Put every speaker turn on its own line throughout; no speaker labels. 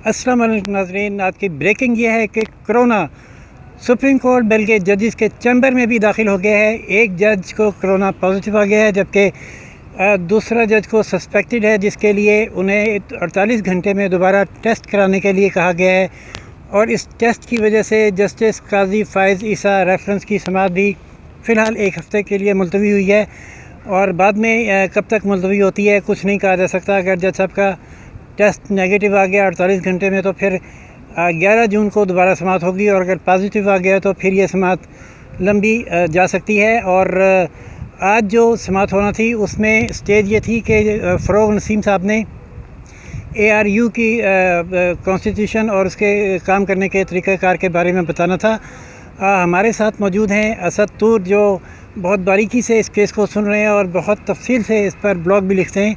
अस्सलाम वालेकुम नाज़रीन। आज की ब्रेकिंग ये है कि कोरोना सुप्रीम कोर्ट बल्कि जजेस के चैम्बर में भी दाखिल हो गया है। एक जज को कोरोना पॉजिटिव आ गया है, जबकि दूसरा जज को सस्पेक्टेड है, जिसके लिए उन्हें 48 घंटे में दोबारा टेस्ट कराने के लिए कहा गया है। और इस टेस्ट की वजह से जस्टिस काजी फ़ाइज़ ईसा रेफरेंस की समाअत भी फ़िलहाल एक हफ़्ते के लिए मुलतवी हुई है, और बाद में कब तक मुलतवी होती है कुछ नहीं कहा जा सकता। अगर जज साहब का टेस्ट नेगेटिव आ गया 48 घंटे में, तो फिर 11 जून को दोबारा समाअत होगी, और अगर पॉजिटिव आ गया तो फिर ये समाअत लंबी जा सकती है। और आज जो समाअत होना थी उसमें स्टेज ये थी कि फ़रोग़ नसीम साहब ने ARU की कॉन्स्टिट्यूशन और उसके काम करने के तरीक़ाकार के बारे में बताना था। हमारे साथ मौजूद हैं असद तूर, जो बहुत बारीकी से इस केस को सुन रहे हैं और बहुत तफसील से इस पर ब्लॉग भी लिखते हैं।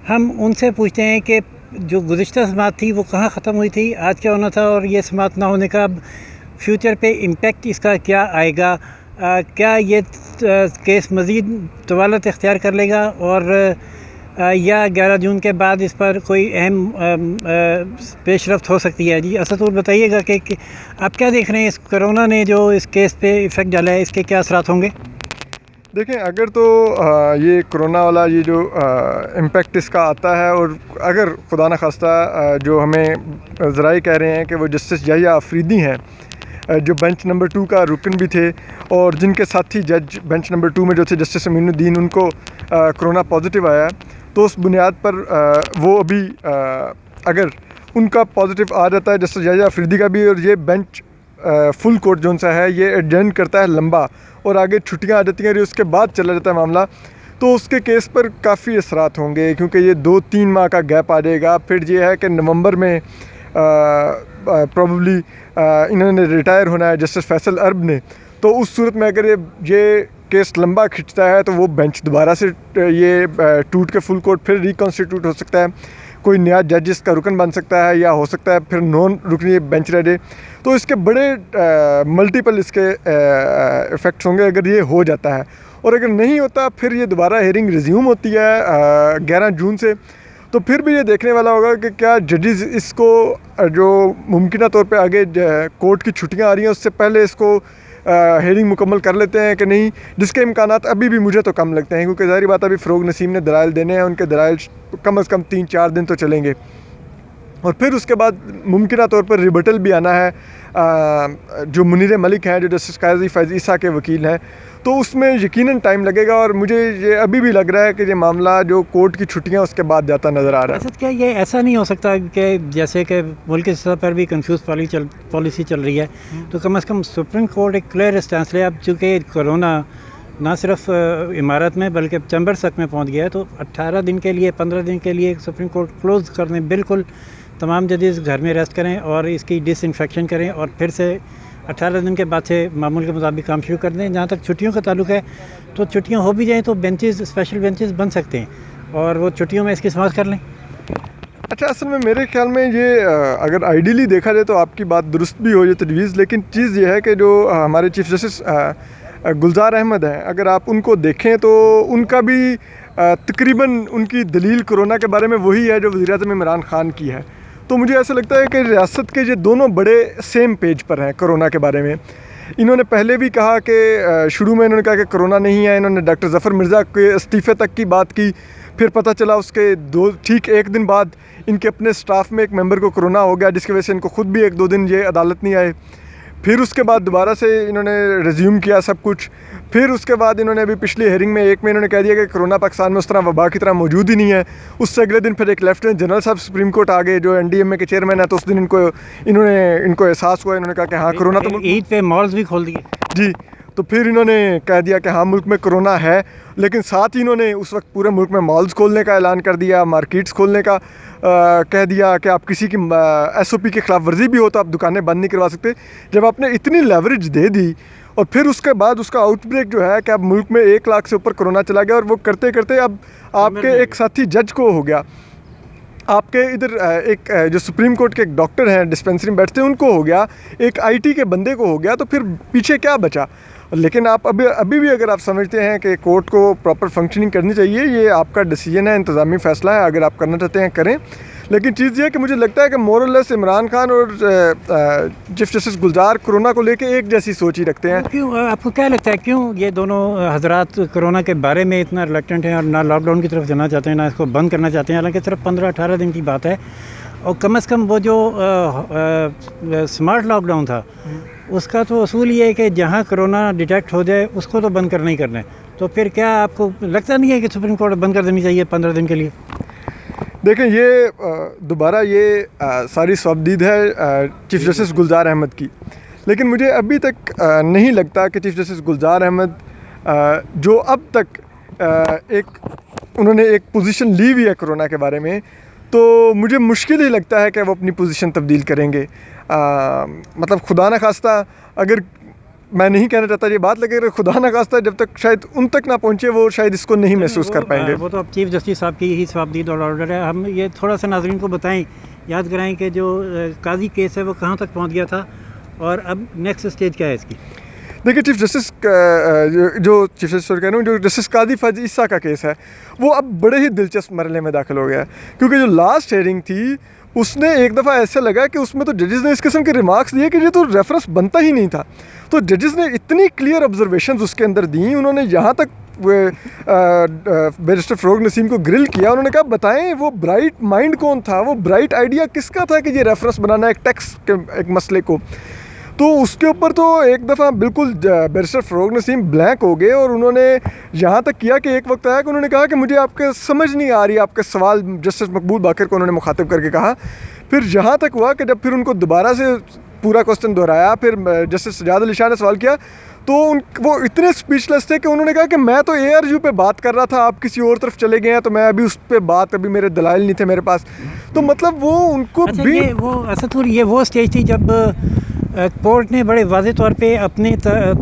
हम उनसे पूछते हैं कि जो गुज़िश्ता समाअत थी वो कहाँ ख़त्म हुई थी, आज क्या होना था, और ये समाअत ना होने का फ्यूचर पे इम्पेक्ट इसका क्या आएगा। क्या ये केस मज़ीद तवालत इख्तियार कर लेगा, और या 11 जून के बाद इस पर कोई अहम पेशरफ्त हो सकती है। जी असद तूर, बताइएगा कि आप क्या देख रहे हैं, इस कोरोना ने जो इस केस पे इफ़ेक्ट डाला है, इसके क्या असरात होंगे।
देखें, अगर तो ये कोरोना वाला ये जो इम्पेक्ट इसका आता है, और अगर खुदा न खास्ता जो हमें ज़राए कह रहे हैं कि वो जस्टिस याहिया अफरीदी हैं, जो बेंच नंबर 2 का रुकन भी थे, और जिनके साथी जज बेंच नंबर 2 में जो थे जस्टिस अमीनुद्दीन, उनको कोरोना पॉजिटिव आया, तो उस बुनियाद पर वो अभी अगर उनका पॉजिटिव आ जाता है जस्टिस याहिया अफरीदी का भी, और ये बेंच फुल कोर्ट जो सा है ये एडजर्न करता है लंबा, और आगे छुट्टियां आ जाती हैं, उसके बाद चला जाता है मामला, तो उसके केस पर काफ़ी असरात होंगे, क्योंकि ये 2-3 माह का गैप आ जाएगा। फिर ये है कि नवंबर में प्रॉब्ली इन्होंने रिटायर होना है जस्टिस फैसल अरब ने, तो उस सूरत में अगर ये केस लंबा खिंचता है तो वो बेंच दोबारा से ये टूट के फुल कोर्ट फिर रिकॉन्स्टिट्यूट हो सकता है, कोई नया जज इसका रुकन बन सकता है, या हो सकता है फिर नॉन रुकनी बेंच रह जाए। तो इसके बड़े मल्टीपल इसके इफ़ेक्ट्स होंगे अगर ये हो जाता है, और अगर नहीं होता फिर ये दोबारा हेयरिंग रिज्यूम होती है 11 जून से, तो फिर भी ये देखने वाला होगा कि क्या जजेस इसको जो मुमकिन तौर पे आगे कोर्ट की छुट्टियां आ रही हैं उससे पहले इसको हेयरिंग मुकम्मल कर लेते हैं कि नहीं, जिसके इम्कानात अभी भी मुझे तो कम लगते हैं, क्योंकि ज़ाहिर बात अभी फ़रोग़ नसीम ने दलाइल देने हैं, उनके दलाइल कम अज़ कम 3-4 दिन तो चलेंगे, और फिर उसके बाद मुमकिन तौर पर रिबटल भी आना है। जो मुनीर मलिक हैं, जो जस्टिस काजी फ़ाइज़ ईसा के वकील हैं, तो उसमें यकीनन टाइम लगेगा, और मुझे ये अभी भी लग रहा है कि ये मामला जो कोर्ट की छुट्टियां उसके बाद जाता नज़र आ रहा है।
क्या ये ऐसा नहीं हो सकता कि जैसे कि मुल्क की सतह पर भी कंफ्यूज पॉलिसी चल रही है, तो कम से कम सुप्रीम कोर्ट एक क्लियर स्टैंस ले। अब चूँकि कोरोना ना सिर्फ इमारत में बल्कि चैम्बर तक में पहुँच गया है, तो 18 दिन के लिए 15 दिन के लिए सुप्रीम कोर्ट क्लोज़ करने, बिल्कुल तमाम जजेस घर में रेस्ट करें और इसकी डिसइंफेक्शन करें, और फिर से 18 दिन के बाद से मामूल के मुताबिक काम शुरू कर दें। जहाँ तक छुट्टियों का ताल्लुक है, तो छुट्टियाँ हो भी जाएँ तो बेंचेस, स्पेशल बेंचेस बन सकते हैं, और वो छुट्टियों में इसकी समाअत कर लें।
अच्छा, असल में मेरे ख्याल में ये अगर आइडियली देखा जाए तो आपकी बात दुरुस्त भी हो, ये तजवीज़, लेकिन चीज़ ये है कि जो हमारे चीफ जस्टिस गुलजार अहमद हैं, अगर आप उनको देखें तो उनका भी तकरीबन उनकी दलील कोरोना के बारे में वही है जो वज़ीर-ए-आज़म इमरान खान की है। तो मुझे ऐसा लगता है कि रियासत के ये दोनों बड़े सेम पेज पर हैं कोरोना के बारे में। इन्होंने पहले भी कहा कि शुरू में इन्होंने कहा कि कोरोना नहीं है, इन्होंने डॉक्टर ज़फ़र मिर्ज़ा के इस्तीफ़े तक की बात की, फिर पता चला उसके ठीक एक दिन बाद इनके अपने स्टाफ में एक मेंबर को कोरोना हो गया, जिसकी वजह से इनको ख़ुद भी 1-2 दिन ये अदालत नहीं आए। फिर उसके बाद दोबारा से इन्होंने रिज्यूम किया सब कुछ। फिर उसके बाद इन्होंने अभी पिछली हेयरिंग में एक में इन्होंने कह दिया कि कोरोना पाकिस्तान में उस तरह वबा की तरह मौजूद ही नहीं है। उससे अगले दिन फिर एक लेफ्टिनेंट जनरल साहब सुप्रीम कोर्ट आ गए, जो NDMA के चेयरमैन है, तो उस दिन इनको एहसास हुआ, इन्होंने कहा कि हाँ कोरोना तो
ईद पे मॉल्स भी खोल दिए
जी। तो फिर इन्होंने कह दिया कि हाँ मुल्क में कोरोना है, लेकिन साथ ही इन्होंने उस वक्त पूरे मुल्क में मॉल्स खोलने का ऐलान कर दिया, मार्केट्स खोलने का कह दिया कि आप किसी की SOP की खिलाफ वर्जी भी हो तो आप दुकानें बंद नहीं करवा सकते। जब आपने इतनी लेवरेज दे दी, और फिर उसके बाद उसका आउटब्रेक जो है कि अब मुल्क में 1 लाख से ऊपर कोरोना चला गया, और वो करते करते अब आपके एक साथी जज को हो गया, आपके इधर एक जो सुप्रीम कोर्ट के एक डॉक्टर हैं डिस्पेंसरी में बैठते हैं उनको हो गया, एक IT के बंदे को हो गया, तो फिर पीछे क्या बचा। लेकिन आप अभी भी अगर आप समझते हैं कि कोर्ट को प्रॉपर फंक्शनिंग करनी चाहिए, ये आपका डिसीजन है, इंतज़ामी फ़ैसला है, अगर आप करना चाहते हैं करें, लेकिन चीज़ ये है कि मुझे लगता है कि मोरलेस इमरान खान और चीफ जस्टिस गुलजार कोरोना को लेके एक जैसी सोच ही रखते हैं।
क्यों आपको क्या लगता है क्यों ये दोनों हजरात कोरोना के बारे में इतना रिलेक्टेंट हैं और ना लॉकडाउन की तरफ जाना चाहते हैं ना इसको बंद करना चाहते हैं, हालांकि सिर्फ 15-18 दिन की बात है और कम से कम वो जो स्मार्ट लॉकडाउन था उसका तो असूल ये है कि जहाँ कोरोना डिटेक्ट हो जाए उसको तो बंद करना ही करना है। तो फिर क्या आपको लगता नहीं है कि सुप्रीम कोर्ट बंद कर देनी चाहिए 15 दिन के लिए?
देखें, ये दोबारा ये सारी सवाबदीद है चीफ जस्टिस गुलजार अहमद की, लेकिन मुझे अभी तक नहीं लगता कि चीफ जस्टिस गुलजार अहमद जो अब तक उन्होंने एक पोजीशन ली हुई है कोरोना के बारे में, तो मुझे मुश्किल ही लगता है कि वो अपनी पोजीशन तब्दील करेंगे। मतलब खुदा न खास्ता, अगर मैं नहीं कहना चाहता ये बात, लेकिन खुदा न खास्ता जब तक शायद उन तक ना पहुँचे वो शायद इसको नहीं महसूस कर पाएंगे।
वो तो अब चीफ जस्टिस साहब की ही सवाबदीद और ऑर्डर है। हम ये थोड़ा सा नाज़रीन को बताएं, याद कराएं कि जो काजी केस है वो कहाँ तक पहुँच गया था और अब नेक्स्ट स्टेज क्या है इसकी।
देखिए, चीफ जस्टिस जो चीफ जस्टिस कह रहा हूँ, जो जस्टिस कादी फाजी ईसा का केस है वो अब बड़े ही दिलचस्प मरहले में दाखिल हो गया है, क्योंकि जो लास्ट हेयरिंग थी उसने एक दफ़ा ऐसा लगा कि उसमें तो जजेस ने इस किस्म के रिमार्क्स दिए कि ये तो रेफरेंस बनता ही नहीं था। तो जजेस ने इतनी क्लियर ऑब्जर्वेशंस उसके अंदर दी, उन्होंने यहाँ तक बैरिस्टर फ़रोग नसीम को ग्रिल किया। उन्होंने कहा बताएं वो ब्राइट माइंड कौन था, वो ब्राइट आइडिया किसका था कि ये रेफरेंस बनाना एक टेक्स्ट के एक मसले को। तो उसके ऊपर तो एक दफ़ा बिल्कुल बैरिस्टर फ़रोग नसीम ब्लैंक हो गए और उन्होंने यहाँ तक किया कि एक वक्त आया कि उन्होंने कहा कि मुझे आपके समझ नहीं आ रही आपके सवाल। जस्टिस मकबूल बाकर को उन्होंने मुखातिब करके कहा। फिर यहाँ तक हुआ कि जब फिर उनको दोबारा से पूरा क्वेश्चन दोहराया, फिर जस्टिस सजाद अली शाह ने सवाल किया, तो वो इतने स्पीचलेस थे कि उन्होंने कहा कि मैं तो ARU पे बात कर रहा था, आप किसी और तरफ चले गए हैं, तो मैं अभी उस पर बात, अभी मेरे दलाइल नहीं थे मेरे पास। तो मतलब वो उनको भी
ये वो स्टेज थी जब कोर्ट ने बड़े वाज़े तौर पे अपने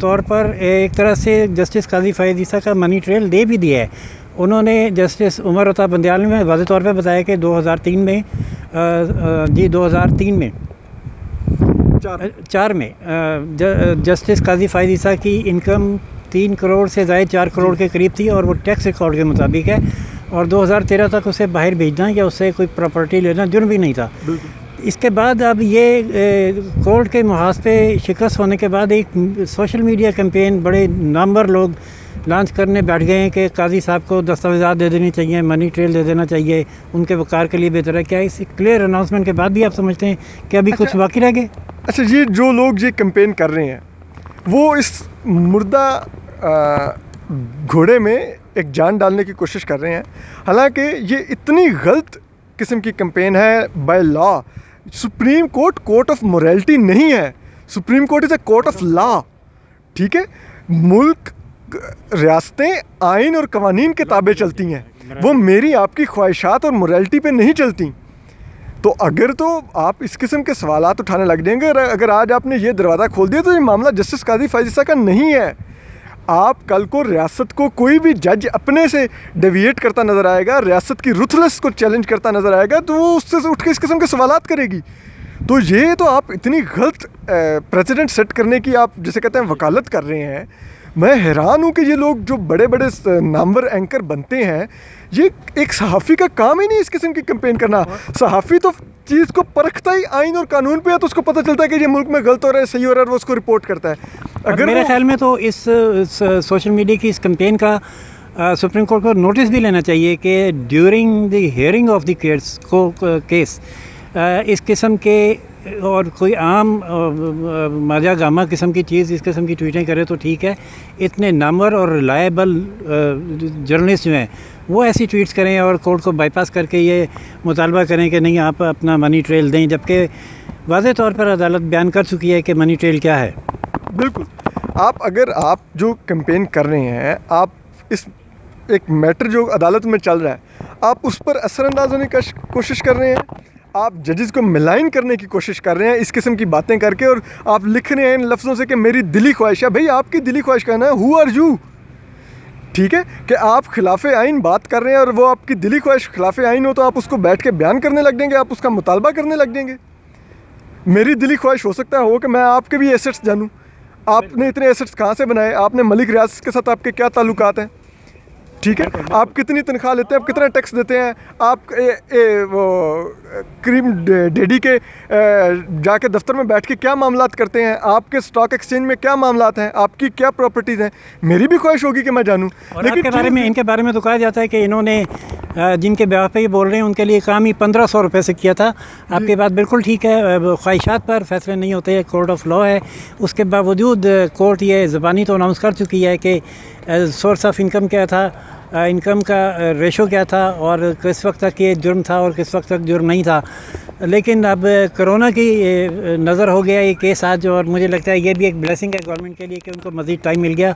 तौर पर एक तरह से जस्टिस काजी फ़ायद ईसा का मनी ट्रेल दे भी दिया है। उन्होंने जस्टिस उमर अता बंदियाल में वाज़े तौर पे बताया कि 2003 में 2003 में 4 में जस्टिस काजी फ़ायद ईसा की इनकम 3 करोड़ से ज़ायद 4 करोड़ के करीब थी और वो टैक्स रिकॉर्ड के मुताबिक है, और 2013 तक उसे बाहर भेजना या उससे कोई प्रॉपर्टी लेना जुर्म भी नहीं था। इसके बाद अब ये कोर्ट के मुहाज पे शिकस्त होने के बाद एक सोशल मीडिया कैंपेन बड़े नामवर लोग लॉन्च करने बैठ गए हैं कि काजी साहब को दस्तावेज़ात दे देनी चाहिए, मनी ट्रेल दे देना चाहिए, उनके वक़ार के लिए बेहतर है। क्या इस क्लियर अनाउंसमेंट के बाद भी आप समझते हैं कि अभी कुछ बाकी रह गए?
अच्छा, ये जो लोग ये कैंपेन कर रहे हैं वो इस मुर्दा घोड़े में एक जान डालने की कोशिश कर रहे हैं। हालांकि ये इतनी गलत किस्म की कैंपेन है। By law supreme court court of morality नहीं है, supreme court is a court of law. ठीक है, मुल्क रियासतें आइन और कवानीन के ताबे चलती हैं, वो मेरी आपकी ख्वाहिशात और मोरालिटी पे नहीं चलती। तो अगर तो आप इस किस्म के सवालात उठाने लग जाएंगे, अगर आज आपने ये दरवाज़ा खोल दिया तो ये मामला जस्टिस काजी फ़ायद ईसा का नहीं है। आप कल को रियासत को कोई भी जज अपने से डेविएट करता नज़र आएगा, रियासत की रुथलेस को चैलेंज करता नज़र आएगा, तो वो उससे उठ के इस किस्म के सवालात करेगी। तो ये तो आप इतनी गलत प्रेसिडेंट सेट करने की आप जिसे कहते हैं वकालत कर रहे हैं। मैं हैरान हूँ कि ये लोग जो बड़े बड़े नामवर एंकर बनते हैं, ये एक सहाफ़ी का काम ही नहीं इस किस्म की कैंपेन करना। सहाफ़ी तो चीज़ को परखता ही आइन और कानून पे है, तो उसको पता चलता है कि ये मुल्क में गलत हो रहा है, सही हो रहा है, वो उसको रिपोर्ट करता है।
अगर मेरे ख्याल में तो इस सोशल मीडिया की इस कैंपेन का सुप्रीम कोर्ट को नोटिस भी लेना चाहिए कि during the hearing of the case इस किस्म के और कोई आम माजा गामा किस्म की चीज़ इस किस्म की ट्वीटें करे तो ठीक है, इतने नामवर और रिलायबल जर्नलिस्ट जो हैं वो ऐसी ट्वीट्स करें और कोर्ट को बाईपास करके ये मुतालबा करें कि नहीं आप अपना मनी ट्रेल दें, जबकि वाज़े तौर पर अदालत बयान कर चुकी है कि मनी ट्रेल क्या है।
बिल्कुल, अगर आप जो कैंपेन कर रहे हैं, आप इस एक मैटर जो अदालत में चल रहा है आप उस पर असरअंदाज होने की कोशिश कर रहे हैं, आप जजेस को मिलाइन करने की कोशिश कर रहे हैं इस किस्म की बातें करके, और आप लिख रहे हैं इन लफ्ज़ों से कि मेरी दिली ख्वाहिश है। भाई आपकी दिली ख्वाहिश कहना है, हु आर यू? ठीक है कि आप खिलाफ आइन बात कर रहे हैं और वो आपकी दिली ख्वाहिश खिलाफ आइन हो तो आप उसको बैठ के बयान करने लग जाएंगे, आप उसका मुतालबा करने लग जाएंगे। मेरी दिली ख्वाहिश हो सकता है कि मैं आपके भी एसेट्स जानूँ। आपने इतने एसेट्स कहाँ से बनाए? आपने मलिक रियाज के साथ आपके क्या ताल्लुकात हैं? ठीक है, आप कितनी तनख्वाह लेते हैं, आप कितना टैक्स देते हैं, आप वो करीम डेडी के जाके दफ्तर में बैठ के क्या मामलात करते हैं, आपके स्टॉक एक्सचेंज में क्या मामलात हैं, आपकी क्या प्रॉपर्टीज़ हैं, मेरी भी ख्वाहिश होगी कि मैं जानूँ।
और आपके बारे में, इनके बारे में तो कहा जाता है कि इन्होंने जिनके ब्याह पे ये बोल रहे हैं उनके लिए काम ही 1500 रुपये से किया था। आपकी बात बिल्कुल ठीक है, ख्वाहिशात पर फैसले नहीं होते हैं, कोर्ट ऑफ लॉ है। उसके बावजूद कोर्ट ये ज़बानी तो अनाउंस कर चुकी है कि सोर्स ऑफ इनकम क्या था, इनकम का रेशो क्या था और किस वक्त तक ये जुर्म था और किस वक्त तक जुर्म नहीं था। लेकिन अब कोरोना की नज़र हो गया ये केस आज, और मुझे लगता है ये भी एक ब्लेसिंग है गवर्नमेंट के लिए कि उनको मज़ीद टाइम मिल गया,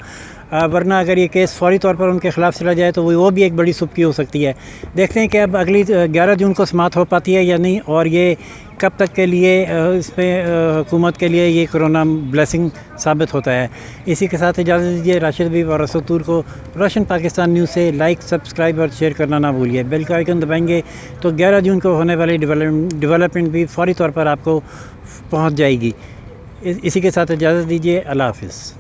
वरना अगर ये केस फौरी तौर पर उनके ख़िलाफ़ चला जाए तो वो भी एक बड़ी सुबकी हो सकती है। देखते हैं कि अब अगली 11 जून को समाअत हो पाती है या नहीं, और ये कब तक के लिए इसमें हुकूमत के लिए ये कोरोना ब्लेसिंग साबित होता है। इसी के साथ इजाज़त दीजिए। राशिद हबीब और असद तूर को रोशन पाकिस्तान न्यूज़ से लाइक, सब्सक्राइब और शेयर करना ना भूलिए। बेल का आइकन दबाएंगे तो 11 जून को होने वाली डेवलपमेंट भी फौरी तौर पर आपको पहुंच जाएगी। इसी के साथ इजाज़त दीजिए। अल्लाह हाफ़िज़।